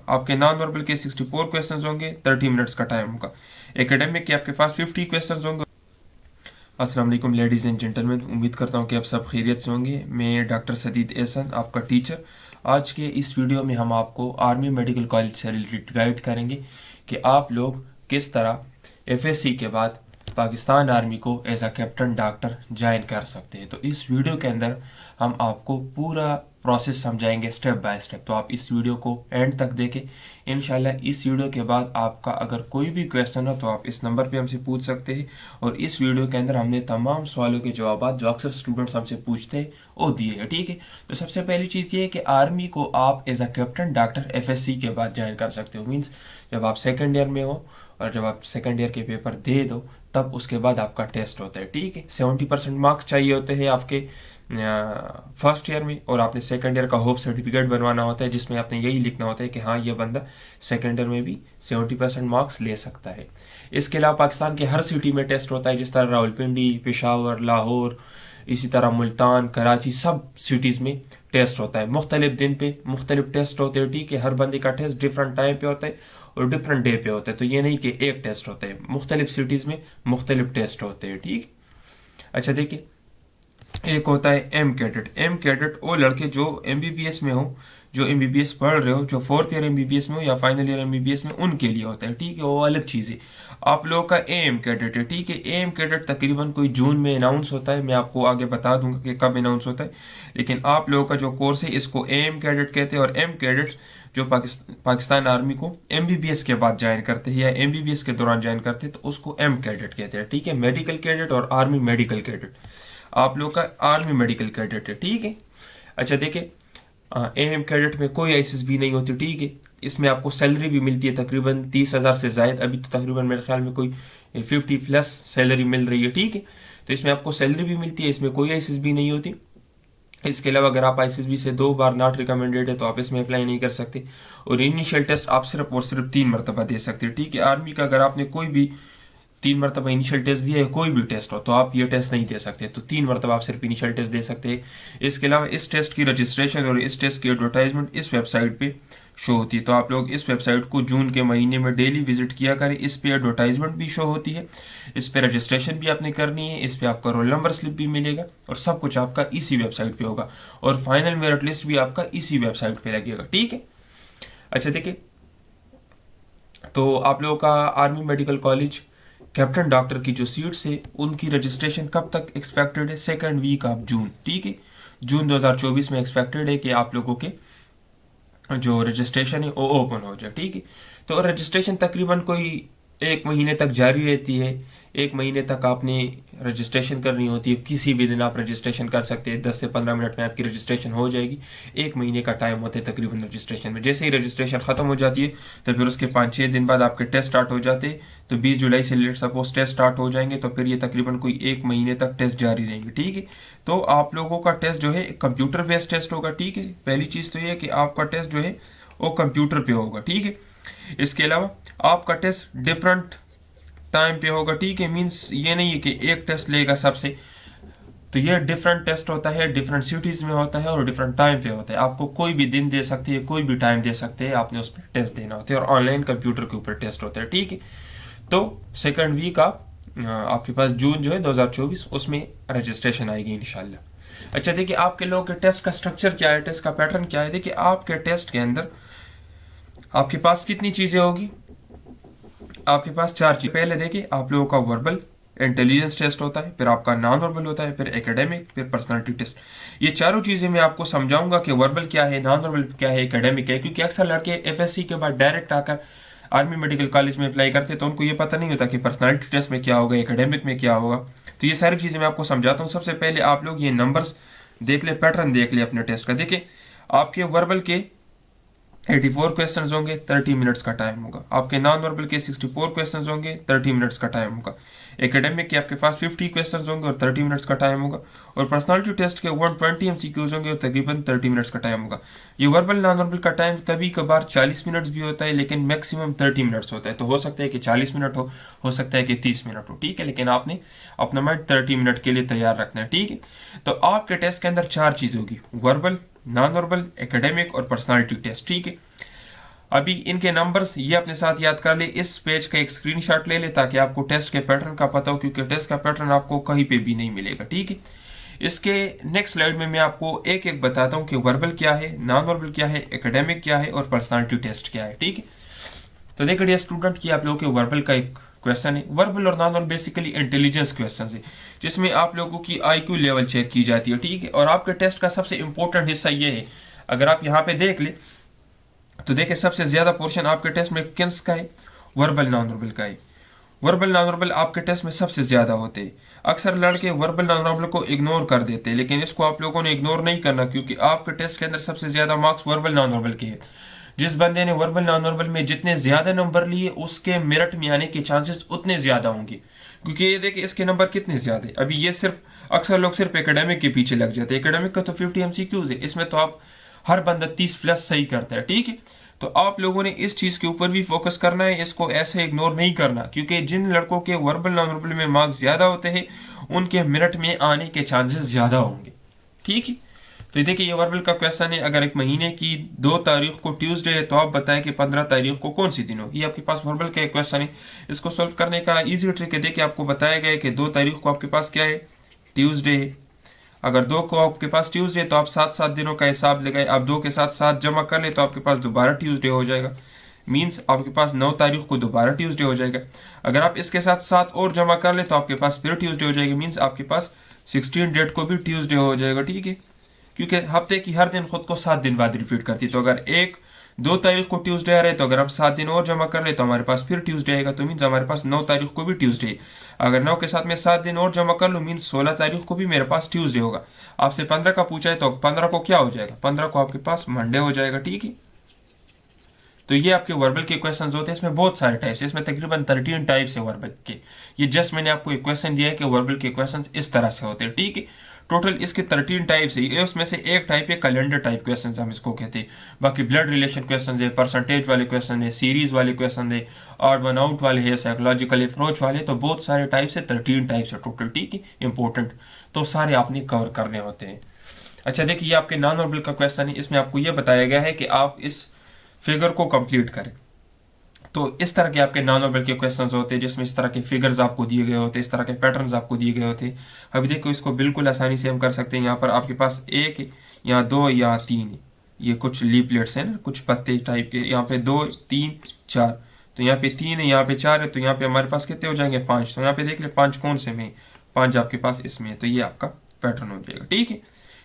आपके non verbal के 64 question होंगे, 30 मिनट्स का टाइम होगा। एकेडमिक के आपके पास 50 क्वेश्चन होंगे। अस्सलाम वालेकुम लेडीज़ एंड जेंटलमैन, उम्मीद करता हूँ कि आप सब खैरियत से होंगे। मैं डॉक्टर सदीद एहसन, आपका टीचर। आज के इस वीडियो में हम आपको आर्मी मेडिकल कॉलेज से रिलेटेड गाइड करेंगे कि आप लोग किस तरह एफएससी के बाद पाकिस्तान आर्मी को as a captain doctor join कर सकते हैं। तो इस वीडियो के अंदर हम आपको पूरा प्रोसेस समझाएंगे स्टेप बाय स्टेप। तो आप इस वीडियो को एंड तक देखें। इंशाल्लाह इस वीडियो के बाद आपका अगर कोई भी क्वेश्चन हो तो आप इस नंबर पे हमसे पूछ सकते हैं। और इस वीडियो के अंदर हमने तमाम सवालों के जवाब जो अक्सर स्टूडेंट्स हमसे पूछते हैं वो दिए हैं, ठीक है। तो सबसे पहली चीज़ ये है कि आर्मी को आप as a captain doctor FSC के बाद ज्वाइन कर सकते हो। मीन्स जब आप सेकेंड ईयर में हो और जब आप सेकेंड ईयर के पेपर दे दो तब उसके बाद आपका टेस्ट होता है, ठीक है। 70% मार्क्स चाहिए होते हैं आपके फर्स्ट ईयर में, और आपने सेकंड ईयर का होप सर्टिफिकेट बनवाना होता है जिसमें आपने यही लिखना होता है कि हाँ ये बंदा सेकंड ईयर में भी 70% मार्क्स ले सकता है। इसके अलावा पाकिस्तान के हर सिटी में टेस्ट होता है, जिस तरह रावलपिंडी, पेशावर, लाहौर, इसी तरह मुल्तान, कराची, सब सिटीज़ में टेस्ट होता है। मुख्तलिफ दिन पे मुख्तलिफ टेस्ट होते हैं, ठीक है। हर बंदे का टेस्ट डिफरेंट टाइम पे होता है और डिफरेंट डे पे होता है। तो ये नहीं कि एक टेस्ट होता है, मुख्तलिफ सिटीज़ में मुख्तलिफ टेस्ट होते हैं, ठीक। अच्छा देखिए, एक होता है एम कैडेट। एम कैडेट वो लड़के जो एमबीबीएस में हो, जो एमबीबीएस पढ़ रहे हो, जो फोर्थ ईयर एमबीबीएस में हो या फाइनल ईयर एमबीबीएस में, उनके लिए होता है, ठीक है। वो अलग चीज़ है। आप लोगों का एम कैडेट है, ठीक है। एम कैडेट तकरीबन कोई जून में अनाउंस होता है, मैं आपको आगे बता दूंगा कि कब अनाउंस होता है। लेकिन आप लोगों का जो कोर्स है इसको एम कैडेट कहते हैं। और एम कैडेट जो पाकिस्तान आर्मी को एमबीबीएस के बाद ज्वाइन करते हैं या एमबीबीएस के दौरान ज्वाइन करते हैं तो उसको एम कैडेट कहते हैं, ठीक है। मेडिकल कैडेट और आर्मी मेडिकल कैडेट, आप लोग का आर्मी मेडिकल कैडेट है, ठीक है। अच्छा देखिए, एम कैडेट में कोई एसएसबी नहीं होती, ठीक है। इसमें आपको सैलरी भी मिलती है तकरीबन 30,000 से ज़ायद। अभी तो तकरीबन मेरे ख्याल में कोई 50+ सैलरी मिल रही है, ठीक है। तो इसमें आपको सैलरी भी मिलती है, इसमें कोई एसएसबी नहीं होती। इसके अलावा अगर आप आईसीएसबी से 2 बार नॉट रिकमेंडेड है तो आप इसमें अप्लाई नहीं कर सकते। और इनिशियल टेस्ट आप सिर्फ और सिर्फ 3 मरतबा दे सकते हैं, ठीक है। आर्मी का अगर आपने कोई भी 3 मरतबा इनिशियल टेस्ट दिया है, कोई भी टेस्ट हो, तो आप ये टेस्ट नहीं दे सकते। तो 3 मरतबा आप सिर्फ इनिशियल टेस्ट दे सकते हैं। इसके अलावा इस टेस्ट की रजिस्ट्रेशन और इस टेस्ट की एडवर्टाइजमेंट इस वेबसाइट पे शो होती है। तो आप लोग इस वेबसाइट को जून के महीने में डेली विजिट किया करें। इस पे एडवर्टाइजमेंट भी शो होती है, इस पे रजिस्ट्रेशन भी आपने करनी है, इस पे आपका रोल नंबर स्लिप भी मिलेगा और सब कुछ आपका इसी वेबसाइट पे होगा। और फाइनल मेरिट लिस्ट भी आपका इसी वेबसाइट पे लगेगा, ठीक है। अच्छा देखिए, तो आप लोगों का army medical college captain doctor की जो सीट्स है उनकी रजिस्ट्रेशन कब तक एक्सपेक्टेड है? सेकंड वीक ऑफ जून, ठीक है। जून 2024 में एक्सपेक्टेड है कि आप लोगों के जो रजिस्ट्रेशन है वो ओपन हो जाए, ठीक है। तो रजिस्ट्रेशन तकरीबन कोई 1 महीने तक जारी रहती है। 1 महीने तक आपने रजिस्ट्रेशन करनी होती है। किसी भी दिन आप रजिस्ट्रेशन कर सकते हैं, 10 से 15 मिनट में आपकी रजिस्ट्रेशन हो जाएगी। 1 महीने का टाइम होता है तकरीबन रजिस्ट्रेशन में। जैसे ही रजिस्ट्रेशन ख़त्म हो जाती है तो फिर उसके 5-6 दिन बाद आपके टेस्ट स्टार्ट हो जाते हैं। तो 20 जुलाई से लेट सपोज टेस्ट स्टार्ट हो जाएंगे तो फिर ये तकरीबन कोई 1 महीने तक टेस्ट जारी रहेंगे, ठीक है। तो आप लोगों का टेस्ट जो है कंप्यूटर बेस्ड टेस्ट होगा, ठीक है। पहली चीज़ तो ये है कि आपका टेस्ट जो है वो कंप्यूटर पे होगा, ठीक है। इसके अलावा आपका टेस्ट डिफरेंट टाइम पे होगा, ठीक है। मीन्स ये नहीं है कि एक टेस्ट लेगा सबसे। तो ये डिफरेंट टेस्ट होता है, डिफरेंट सिटीज़ में होता है और डिफरेंट टाइम पे होता है। आपको कोई भी दिन दे सकते हैं, कोई भी टाइम दे सकते हैं, आपने उस पर टेस्ट देना होता है और ऑनलाइन कंप्यूटर के ऊपर टेस्ट होता है, ठीक है। तो सेकेंड वीक आपके पास जून जो है 2024 उसमें रजिस्ट्रेशन आएगी इंशाल्लाह। अच्छा देखिए, आपके लोगों के टेस्ट का स्ट्रक्चर क्या है, टेस्ट का पैटर्न क्या है। देखिए, आपके टेस्ट के अंदर आपके पास कितनी चीज़ें होगी? आपके पास 4 चीज़। पहले देखिए, आप लोगों का वर्बल इंटेलिजेंस टेस्ट होता है, फिर आपका नॉन वर्बल होता है, फिर एकेडमिक, फिर पर्सनालिटी टेस्ट। ये चारों चीज़ें मैं आपको समझाऊंगा कि वर्बल क्या है, नॉन वर्बल क्या है, एकेडमिक क्या है। क्योंकि अक्सर लड़के एफएससी के बाद डायरेक्ट आकर आर्मी मेडिकल कॉलेज में अप्लाई करते हैं तो उनको ये पता नहीं होता कि पर्सनालिटी टेस्ट में क्या होगा, एकेडमिक में क्या होगा। तो ये सारी चीज़ें मैं आपको समझाता हूँ। सबसे पहले आप लोग ये नंबर्स देख ले, पैटर्न देख ले अपने टेस्ट का। देखिए, आपके वर्बल के 84 क्वेश्चन होंगे, 30 मिनट्स का टाइम होगा। आपके नॉन वर्बल के 64 क्वेश्चन होंगे, 30 मिनट्स का टाइम होगा। एकेडमिक के आपके पास 50 क्वेश्चन होंगे और 30 मिनट्स का टाइम होगा। और पर्सनालिटी टेस्ट के 120 एमसीक्यूज होंगे और तकरीबन 30 मिनट्स का टाइम होगा। ये वर्बल नॉन वर्बल का टाइम कभी कभार 40 मिनट्स भी होता है, लेकिन मैक्सिमम 30 मिनट्स होता है। तो हो सकता है कि 40 मिनट हो सकता है कि 30 मिनट हो, ठीक है। लेकिन आपने अपना माइंड 30 मिनट के लिए तैयार रखना है, ठीक है। तो आपके टेस्ट के अंदर 4 चीज़ होगी: वर्बल, नॉन वर्बल, एकेडमिक और पर्सनालिटी टेस्ट, ठीक है। अभी इनके नंबर्स ये अपने साथ याद कर ले, इस पेज का एक स्क्रीनशॉट ले ले ताकि आपको टेस्ट के पैटर्न का पता हो, क्योंकि टेस्ट का पैटर्न आपको कहीं पे भी नहीं मिलेगा, ठीक है। इसके नेक्स्ट स्लाइड में मैं आपको एक एक बताता हूँ कि वर्बल क्या है, नॉन वर्बल क्या है, एकेडमिक क्या है और पर्सनालिटी टेस्ट क्या है, ठीक है। तो देखिए डियर स्टूडेंट की आप लोगों के वर्बल का एक क्वेश्चन है। वर्बल और non verbal basically intelligence question है, जिसमें आप लोगों की आईक्यू लेवल चेक की जाती है, ठीक है। और आपके टेस्ट का सबसे इंपॉर्टेंट हिस्सा ये है, अगर आप यहाँ पे देख ले तो देखिए सबसे ज्यादा पोर्शन आपके टेस्ट में किस का है, वर्बल नॉन वर्बल का है। वर्बल नॉन वर्बल आपके टेस्ट में सबसे ज्यादा होते हैं। अक्सर लड़के वर्बल नॉन वर्बल को इग्नोर कर देते हैं, लेकिन इसको आप लोगों ने इग्नोर नहीं करना, क्योंकि आपके टेस्ट के अंदर सबसे ज्यादा मार्क्स वर्बल नॉन वर्बल के हैं। जिस बंदे ने वर्बल नॉन वर्बल में जितने ज्यादा नंबर लिए उसके मेरिट में आने के चांसेस उतने ज्यादा होंगे, क्योंकि ये देखिए इसके नंबर कितने ज्यादा है। अभी ये सिर्फ अक्सर लोग सिर्फ एकेडमिक के पीछे लग जाते हैं। एकेडमिक का तो 50 एमसीक्यूज है, इसमें तो आप हर बंदा 30 प्लस सही करता है, ठीक है। तो आप लोगों ने इस चीज के ऊपर भी फोकस करना है, इसको ऐसे इग्नोर नहीं करना, क्योंकि जिन लड़कों के वर्बल नॉन वर्बल में मार्क्स ज्यादा होते हैं उनके मेरिट में आने के चांसेस ज्यादा होंगे, ठीक है। तो देखिए ये वर्बल का क्वेश्चन है, अगर एक महीने की 2 तारीख को ट्यूसडे है तो आप बताएं कि 15 तारीख को कौन सी दिन हो। ये आपके पास वर्बल का एक क्वेश्चन है। इसको सॉल्व करने का इजी ट्रिक है, देखिए आपको बताया गया है कि 2 तारीख को आपके पास क्या है, ट्यूसडे है। अगर 2 को आपके पास ट्यूसडे तो आप 7 दिनों का हिसाब लगाए, आप 2 के साथ 7 जमा कर ले तो आपके पास दोबारा ट्यूसडे हो जाएगा। मीन्स आपके पास 9 तारीख को दोबारा ट्यूसडे हो जाएगा। अगर आप इसके साथ 7 और जमा कर ले तो आपके पास फिर ट्यूसडे हो जाएगी। मीन्स आपके पास 16 डेट को भी ट्यूसडे हो जाएगा, ठीक है। क्योंकि हफ्ते की हर दिन खुद को 7 दिन बाद रिपीट करती है। तो अगर 2 तारीख को ट्यूसडे आ रहा है तो अगर हम 7 दिन और जमा कर ले तो हमारे पास फिर ट्यूसडे आएगा। तो मीन्स हमारे पास 9 तारीख को भी ट्यूसडे। अगर 9 के साथ में 7 दिन और जमा कर लूँ मीन्स 16 तारीख को भी मेरे पास ट्यूसडे होगा। आपसे 15 का पूछा है तो 15 को क्या हो जाएगा, 15 को आपके पास मंडे हो जाएगा, ठीक है। तो ये आपके वर्बल के क्वेश्चंस होते हैं। इसमें बहुत सारे टाइप्स है, इसमें तकरीबन 13 टाइप्स है वर्बल के। ये जस्ट मैंने आपको एक क्वेश्चन दिया है कि वर्बल के क्वेश्चंस इस तरह से होते हैं, ठीक है। टोटल इसके 13 टाइप्स है। ये उसमें से एक टाइप है कैलेंडर टाइप क्वेश्चन हम इसको कहते हैं। बाकी ब्लड रिलेशन क्वेश्चन है, परसेंटेज वाले क्वेश्चन है, सीरीज वाले क्वेश्चन है, ऑड वन आउट वाले है, साइकोलॉजिकल अप्रोच वाले। तो बहुत सारे टाइप्स है, 13 टाइप्स है टोटल, ठीक है। इंपॉर्टेंट तो सारे आपने कवर करने होते हैं। अच्छा देखिए ये आपके नॉन वर्बल का क्वेश्चन है। इसमें आपको यह बताया गया है कि आप इस फिगर को कंप्लीट करें। तो इस तरह के आपके नॉन वर्बल के क्वेश्चंस होते हैं, जिसमें इस तरह के फिगर्स आपको दिए गए होते हैं, इस तरह के पैटर्न्स आपको दिए गए होते हैं। अभी देखो इसको बिल्कुल आसानी से हम कर सकते हैं। यहाँ पर आपके पास 1 यहाँ 2 यहाँ 3 ये कुछ लीफलेट्स हैं ना, कुछ पत्ते टाइप के। यहाँ पे 2 3 4, तो यहाँ पे 3 है, यहाँ पे 4 है, तो यहाँ पे हमारे पास कितने हो जाएंगे 5। तो यहाँ पे देख ले 5 कौन से में, 5 आपके पास इसमें है। तो ये आपका पैटर्न हो जाएगा, ठीक है।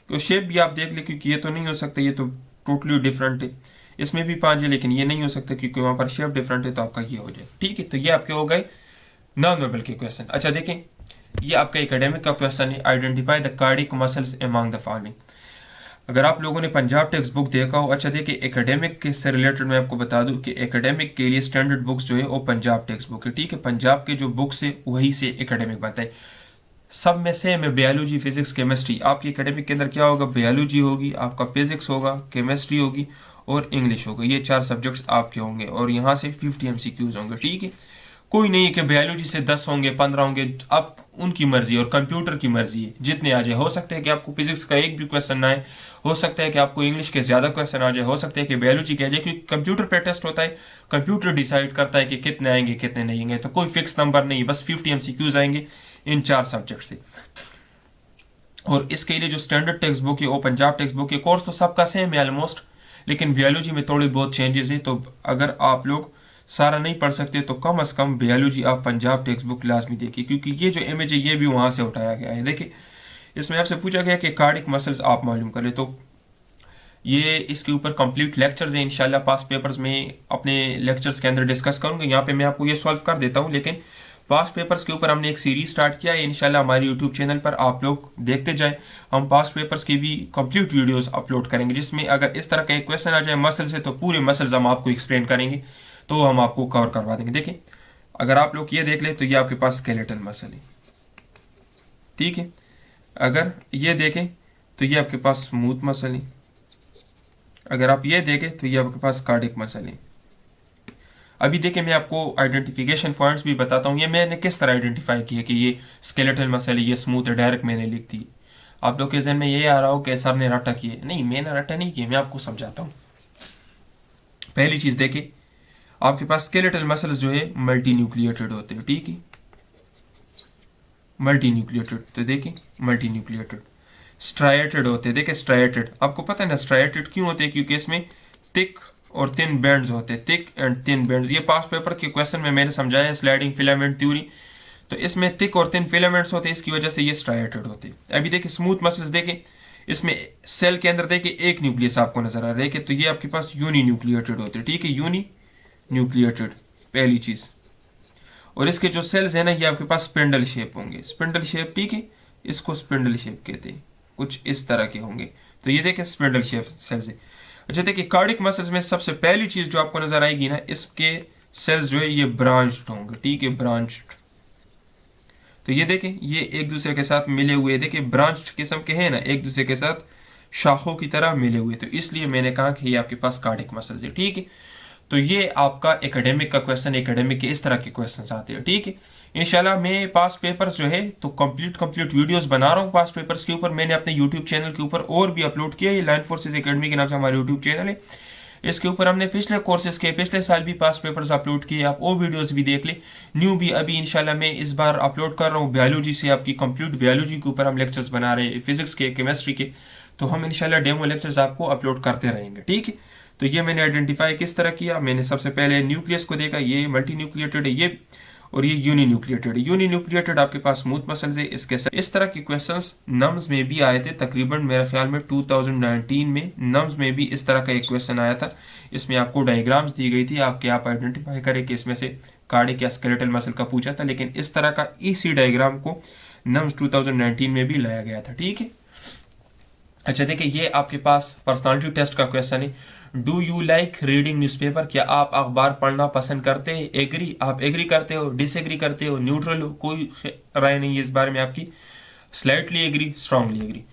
तो शेप भी आप देख ले, क्योंकि ये तो नहीं हो सकता, ये तो टोटली डिफरेंट है। इसमें भी 5 है लेकिन ये नहीं हो सकता क्योंकि वहां पर शेप डिफरेंट है, तो आपका ये हो जाए, ठीक है। तो ये आपके हो गए नॉन वर्बल के क्वेश्चन। अच्छा देखें ये आपका एकेडमिक का क्वेश्चन है, identify the cardiac muscles among the following. अगर आप लोगों ने पंजाब टेक्स्ट बुक देखा हो, अच्छा देखिए एकेडमिक के से रिलेटेड मैं आपको बता दूं कि एकेडमिक के लिए स्टैंडर्ड बुक्स जो है वो पंजाब टेक्स्ट बुक है, ठीक है। पंजाब के जो बुक्स है वही से एकेडमिक बनता है। सब में सेम है, बायोलॉजी फिजिक्स केमिस्ट्री। आपकी एकेडमिक के अंदर क्या होगा, बायोलॉजी होगी, आपका फिजिक्स होगा, केमिस्ट्री होगी और इंग्लिश होगा। ये 4 सब्जेक्ट्स आपके होंगे और यहाँ से 50 एमसीक्यूज होंगे, ठीक है। कोई नहीं है कि बायोलॉजी से 10 होंगे 15 होंगे, आप उनकी मर्जी और कंप्यूटर की मर्जी है, जितने आ जाए। हो सकता है कि आपको फिजिक्स का एक भी क्वेश्चन ना आए, हो सकता है कि आपको इंग्लिश के ज्यादा क्वेश्चन आ जाए, हो सकता है कि बायोलॉजी के आ जाए, क्योंकि कंप्यूटर पे टेस्ट होता है। कंप्यूटर डिसाइड करता है कि कितने आएंगे कितने नहीं आएंगे। तो कोई फिक्स नंबर नहीं, बस 50 एमसीक्यूज आएंगे इन 4 सब्जेक्ट से। और इसके लिए जो स्टैंडर्ड टेक्स्ट बुक है वो पंजाब टेक्स्ट बुक है। कोर्स तो सबका सेम है ऑलमोस्ट, लेकिन बायोलॉजी में थोड़ी बहुत चेंजेस है। तो अगर आप लोग सारा नहीं पढ़ सकते तो कम अज कम बायोलॉजी आप पंजाब टेक्स्ट बुक लाजमी देखिए, क्योंकि ये जो इमेज है ये भी वहां से उठाया गया है। देखिए इसमें आपसे पूछा गया कि कार्डिक मसल्स आप मालूम करें, तो ये इसके ऊपर कंप्लीट लेक्चर्स हैं। इंशाल्लाह पास्ट पेपर्स में अपने लेक्चर्स के अंदर डिस्कस करूंगा। यहाँ पे मैं आपको ये सॉल्व कर देता हूँ, लेकिन पास्ट पेपर्स के ऊपर हमने एक सीरीज स्टार्ट किया है। इंशाल्लाह हमारे यूट्यूब चैनल पर आप लोग देखते जाएं। हम पास्ट पेपर्स की भी कंप्लीट वीडियोस अपलोड करेंगे, जिसमें अगर इस तरह का एक क्वेश्चन आ जाए मसल से तो पूरे मसल्स हम आपको एक्सप्लेन करेंगे, तो हम आपको कवर करवा देंगे। देखिए अगर आप लोग ये देख ले तो ये आपके पास स्केलेटल मसल है, ठीक है। अगर ये देखें तो ये आपके पास स्मूथ मसल है। अगर आप ये देखें तो ये आपके पास कार्डिक मसल है। अभी देखें मैं आपको आइडेंटिफिकेशन पॉइंट्स भी बताता हूँ। ये मैंने किस तरह आइडेंटिफाई किया कि ये स्केलेटल मसल है, ये स्मूथ है, डायरेक्ट मैंने लिख दी। आप लोग के जहन में ये आ रहा हो कि सर ने रटा किए, नहीं मैंने रटा नहीं किए, मैं आपको समझाता हूँ। पहली चीज देखें, आपके पास स्केलेटल मसल्स जो है मल्टी न्यूक्लिएटेड होते हैं, ठीक है, मल्टी न्यूक्लिएटेड। तो देखें मल्टी न्यूक्लिएटेड, स्ट्राइएटेड होते हैं। देखें स्ट्राइएटेड, आपको पता है ना स्ट्राइएटेड क्यों होते हैं? क्योंकि इसमें थिक और थिन बैंड्स होते हैं, थिक एंड थिन बैंड्स। ये पास्ट पेपर के क्वेश्चन में मैंने समझाया है, स्लाइडिंग फिलामेंट थ्योरी। तो इसमें थिक और थिन फिलामेंट्स होते हैं, इसकी वजह से ये स्ट्राइएटेड होते हैं। अभी देखिए स्मूथ मसल्स देखें, इसमें सेल के अंदर देखिए एक न्यूक्लियस आपको नजर आ रहा है, तो ये आपके पास यूनी न्यूक्लिएटेड होते हैं, ठीक है, यूनी न्यूक्लिएटेड पहली चीज। और इसके जो सेल्स है ना ये आपके पास स्पिंडल शेप होंगे, स्पिंडल शेप, ठीक है, इसको स्पिंडल शेप कहते हैं, कुछ इस तरह के होंगे। तो ये देखें स्पिंडल शेप सेल्स है। अच्छा देखिए कार्डिक मसल्स में सबसे पहली चीज जो आपको नजर आएगी ना, इसके सेल्स जो है ये ब्रांच्ड होंगे, ठीक है, ब्रांच्ड। तो ये देखें ये एक दूसरे के साथ मिले हुए, देखिए ब्रांच्ड किस्म के हैं ना, एक दूसरे के साथ शाखों की तरह मिले हुए। तो इसलिए मैंने कहा कि ये आपके पास कार्डिक मसल्स है, ठीक है। तो ये आपका एकेडमिक का क्वेश्चन, एकेडमिक के इस तरह के क्वेश्चंस आते हैं, ठीक है। इंशाल्लाह मैं पास पेपर्स जो है तो कंप्लीट वीडियोस बना रहा हूँ पास पेपर्स के ऊपर। मैंने अपने यूट्यूब चैनल के ऊपर और भी अपलोड किया, ये लाइन फोर्सेस एकेडमी के नाम से हमारा यूट्यूब चैनल है। इसके ऊपर हमने पिछले कोर्सेज के पिछले साल भी पास पेपर्स अपलोड किए, आप वो वीडियोस भी देख ले। न्यू भी अभी इंशाल्लाह मैं इस बार अपलोड कर रहा हूँ बायोलॉजी से, आपकी कंप्लीट बायोलॉजी के ऊपर हम लेक्चर्स बना रहे हैं, फिजिक्स के, केमिस्ट्री के। तो हम इंशाल्लाह डेमो लेक्चर्स आपको अपलोड करते रहेंगे, ठीक है। तो ये मैंने आइडेंटिफाई किस तरह किया, मैंने सबसे पहले न्यूक्लियस को देखा, ये मल्टी न्यूक्लिएटेड है ये, और ये यूनी न्यूक्लिएटेड। यूनी न्यूक्लिएटेड आपके पास स्मूथ मसल्स है। इसके साथ इस तरह के क्वेश्चंस नम्स में भी आए थे, तकरीबन मेरे ख्याल में 2019 में नम्स में भी इस तरह का एक क्वेश्चन आया था। इसमें आपको डायग्राम्स दी गई थी, आप आइडेंटिफाई करें कि इसमें से कार्डिक या स्केलेटल मसल का पूछा था, लेकिन इस तरह का इसी डायग्राम को नम्स 2019 में भी लाया गया था, ठीक है। अच्छा देखिए ये आपके पास पर्सनालिटी टेस्ट का क्वेश्चन है, do you like reading newspaper, क्या आप अखबार पढ़ना पसंद करते हैं? एग्री, आप एग्री करते हो, डिसएग्री करते हो, न्यूट्रल हो, कोई राय नहीं है इस बारे में आपकी, स्लाइटली एग्री, स्ट्रांगली एग्री।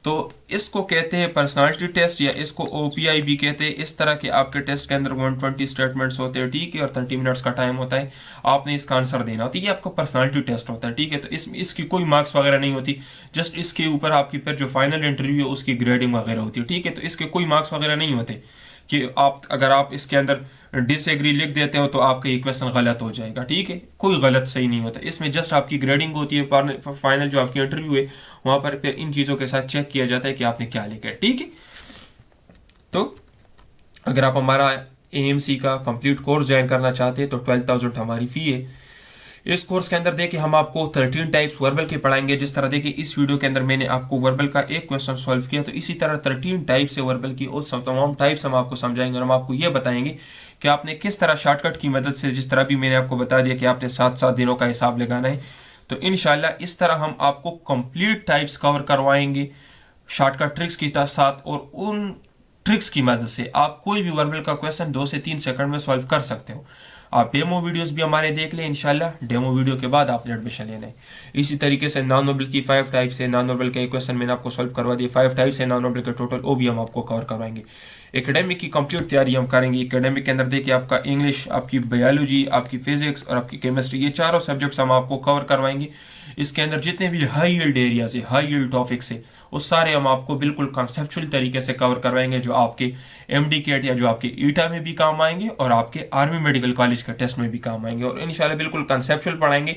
तो इसको कहते हैं पर्सनालिटी टेस्ट, या इसको ओपीआई भी कहते हैं। इस तरह के आपके टेस्ट के अंदर 120 स्टेटमेंट्स होते हैं, ठीक है, और 30 मिनट्स का टाइम होता है, आपने इसका आंसर देना होता है। ये आपका पर्सनालिटी टेस्ट होता है, ठीक है। तो इसकी कोई मार्क्स वगैरह नहीं होती, जस्ट इसके ऊपर आपकी फिर जो फाइनल इंटरव्यू है उसकी ग्रेडिंग वगैरह होती है, ठीक है। तो इसके कोई मार्क्स वगैरह नहीं होते कि अगर आप इसके अंदर डिसएग्री लिख देते हो तो आपका ये क्वेश्चन गलत हो जाएगा, ठीक है, कोई गलत सही नहीं होता इसमें, जस्ट आपकी ग्रेडिंग होती है। फाइनल जो आपकी इंटरव्यू है वहां पर फिर इन चीज़ों के साथ चेक किया जाता है कि आपने क्या लिखा है, ठीक है। तो अगर आप हमारा एएमसी का कंप्लीट कोर्स ज्वाइन करना चाहते हैं तो 12,000 हमारी फ़ी है। इस कोर्स के अंदर देखिए हम आपको 13 टाइप्स वर्बल के पढ़ाएंगे। जिस तरह देखिए इस वीडियो के अंदर मैंने आपको वर्बल का एक क्वेश्चन सॉल्व किया, तो इसी तरह 13 टाइप्स है वर्बल की, और तमाम टाइप्स हम आपको समझाएंगे, और हम आपको ये बताएंगे कि आपने किस तरह शॉर्टकट की मदद से, जिस तरह भी मैंने आपको बता दिया कि आपने 7-7 दिनों का हिसाब लगाना है, तो इंशाल्लाह इस तरह हम आपको कंप्लीट टाइप्स कवर करवाएंगे शॉर्टकट ट्रिक्स के साथ, और उन ट्रिक्स की मदद से आप कोई भी वर्बल का क्वेश्चन 2 से 3 सेकंड में सॉल्व कर सकते हो। आप डेमो वीडियोस भी हमारे देख लें, इंशाल्लाह डेमो वीडियो के बाद आपने एडमिशन लेना है। इसी तरीके से नॉन नोबल की 5 टाइप्स है, नॉन नोबल के क्वेश्चन मैंने आपको सॉल्व करवा दिए, 5 टाइप्स है नॉन नोबल के टोटल, वो भी हम आपको कवर करवाएंगे। एकेडमिक की कंप्लीट तैयारी हम करेंगे। एकेडमिक के अंदर देखिए आपका इंग्लिश, आपकी बायोलॉजी, आपकी फिजिक्स और आपकी केमिस्ट्री, ये चारों सब्जेक्ट्स हम आपको कवर करवाएंगे। इसके अंदर जितने भी हाई यील्ड एरियाज है, हाई यील्ड टॉपिक्स है, वो सारे हम आपको बिल्कुल कॉन्सेप्चुअल तरीके से कवर करवाएंगे, जो आपके एमडी कैट या जो आपके ईटा में भी काम आएंगे और आपके आर्मी मेडिकल कॉलेज के टेस्ट में भी काम आएंगे, और इंशाल्लाह बिल्कुल कॉन्सेप्चुअल पढ़ाएंगे।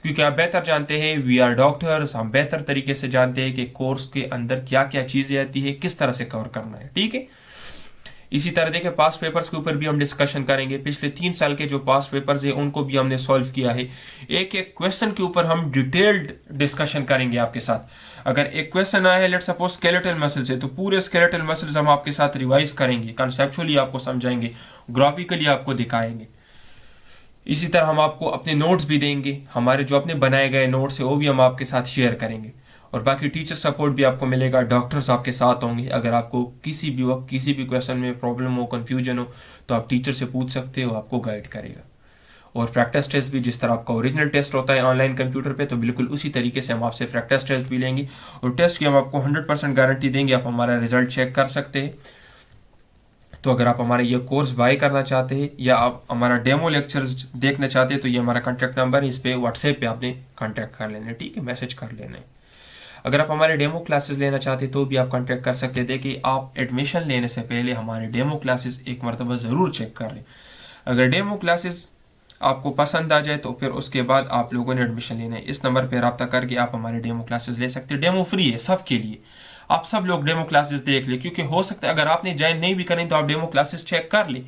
क्योंकि आप बेहतर जानते हैं, वी आर डॉक्टर्स, हम बेहतर तरीके से जानते हैं कि कोर्स के अंदर क्या क्या चीज़ें आती है, किस तरह से कवर करना है, ठीक है। इसी तरह देखिए पास पेपर्स के ऊपर भी हम डिस्कशन करेंगे। पिछले 3 साल के जो पास पेपर्स हैं उनको भी हमने सॉल्व किया है। एक एक क्वेश्चन के ऊपर हम डिटेल्ड डिस्कशन करेंगे आपके साथ। अगर एक क्वेश्चन आया है लेट्स सपोज स्केलेटल मसल्स है, तो पूरे स्केलेटल मसल्स हम आपके साथ रिवाइज करेंगे, कंसेप्चुअली आपको समझाएंगे, ग्राफिकली आपको दिखाएंगे। इसी तरह हम आपको अपने नोट्स भी देंगे, हमारे जो अपने बनाए गए नोट्स है वो भी हम आपके साथ शेयर करेंगे, और बाकी टीचर सपोर्ट भी आपको मिलेगा, डॉक्टर्स आपके साथ होंगे। अगर आपको किसी भी वक्त किसी भी क्वेश्चन में प्रॉब्लम हो, कंफ्यूजन हो, तो आप टीचर से पूछ सकते हो, आपको गाइड करेगा। और प्रैक्टिस टेस्ट भी जिस तरह आपका ओरिजिनल टेस्ट होता है ऑनलाइन कंप्यूटर पे, तो बिल्कुल उसी तरीके से हम आपसे प्रैक्टिस टेस्ट भी लेंगे, और टेस्ट की हम आपको 100% गारंटी देंगे, आप हमारा रिजल्ट चेक कर सकते हैं। तो अगर आप हमारा ये कोर्स बाय करना चाहते हैं या आप हमारा डेमो लेक्चर्स देखना चाहते हैं, तो ये हमारा कॉन्टैक्ट नंबर है, इस पर व्हाट्सएप पे आपने कॉन्टैक्ट कर लेना है, ठीक है, मैसेज कर लेना है। अगर आप हमारे डेमो क्लासेस लेना चाहते तो भी आप कांटेक्ट कर सकते थे कि आप एडमिशन लेने से पहले हमारे डेमो क्लासेस एक मरतबा ज़रूर चेक कर लें। अगर डेमो क्लासेस आपको पसंद आ जाए तो फिर उसके बाद आप लोगों ने एडमिशन लेना है। इस नंबर पर रब्ता करके आप हमारे डेमो क्लासेस ले सकते हैं। डेमो फ्री है सबके लिए, आप सब लोग डेमो क्लासेस देख ले, क्योंकि हो सकता है अगर आपने ज्वाइन नहीं भी करें तो आप डेमो क्लासेस चेक कर ले,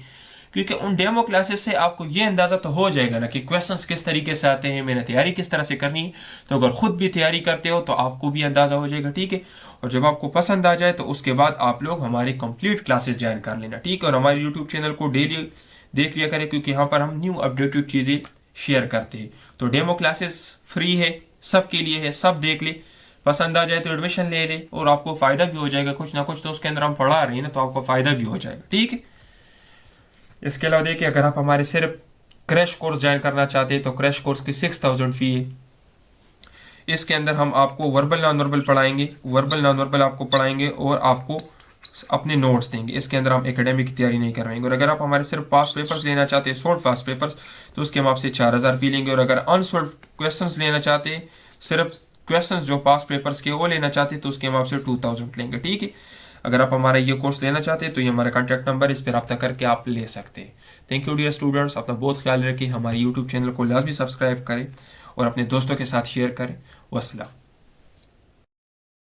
क्योंकि उन डेमो क्लासेस से आपको ये अंदाज़ा तो हो जाएगा ना कि क्वेश्चंस किस तरीके से आते हैं, मैंने तैयारी किस तरह से करनी है। तो अगर खुद भी तैयारी करते हो तो आपको भी अंदाज़ा हो जाएगा, ठीक है। और जब आपको पसंद आ जाए तो उसके बाद आप लोग हमारी कंप्लीट क्लासेस ज्वाइन कर लेना, ठीक है। और हमारे यूट्यूब चैनल को डेली देख लिया करें, क्योंकि यहाँ पर हम न्यू अपडेटेड चीज़ें शेयर करते हैं। तो डेमो क्लासेस फ्री है, सबके लिए है, सब देख ले, पसंद आ जाए तो एडमिशन ले ले और आपको फ़ायदा भी हो जाएगा। कुछ ना कुछ तो उसके अंदर हम पढ़ा रहे हैं ना, तो आपको फ़ायदा भी हो जाएगा, ठीक है। इसके अलावा देखिए, अगर आप हमारे सिर्फ क्रैश कोर्स ज्वाइन करना चाहते हैं तो क्रैश कोर्स की 6000 फ़ी है। इसके अंदर हम आपको वर्बल नॉन वर्बल पढ़ाएंगे, वर्बल नॉन वर्बल आपको पढ़ाएंगे और आपको अपने नोट्स देंगे। इसके अंदर हम एकेडमिक की तैयारी नहीं करवाएंगे। और अगर आप हमारे सिर्फ पास पेपर्स लेना चाहते हैं, सॉल्व पास पेपर्स, तो उसके हम आपसे 4000 फ़ी लेंगे। और अगर अनसॉल्व क्वेश्चंस लेना चाहते हैं, सिर्फ क्वेश्चंस जो पास पेपर्स के वो लेना चाहते हैं, तो उसके हम आपसे 2000 लेंगे, ठीक है। अगर आप हमारा ये कोर्स लेना चाहते हैं तो ये हमारा कॉन्टैक्ट नंबर, इस पर रब्ता करके आप ले सकते हैं। थैंक यू डियर स्टूडेंट्स, अपना बहुत ख्याल रखें, हमारे यूट्यूब चैनल को लाजमी सब्सक्राइब करें और अपने दोस्तों के साथ शेयर करें। वस्सलाम।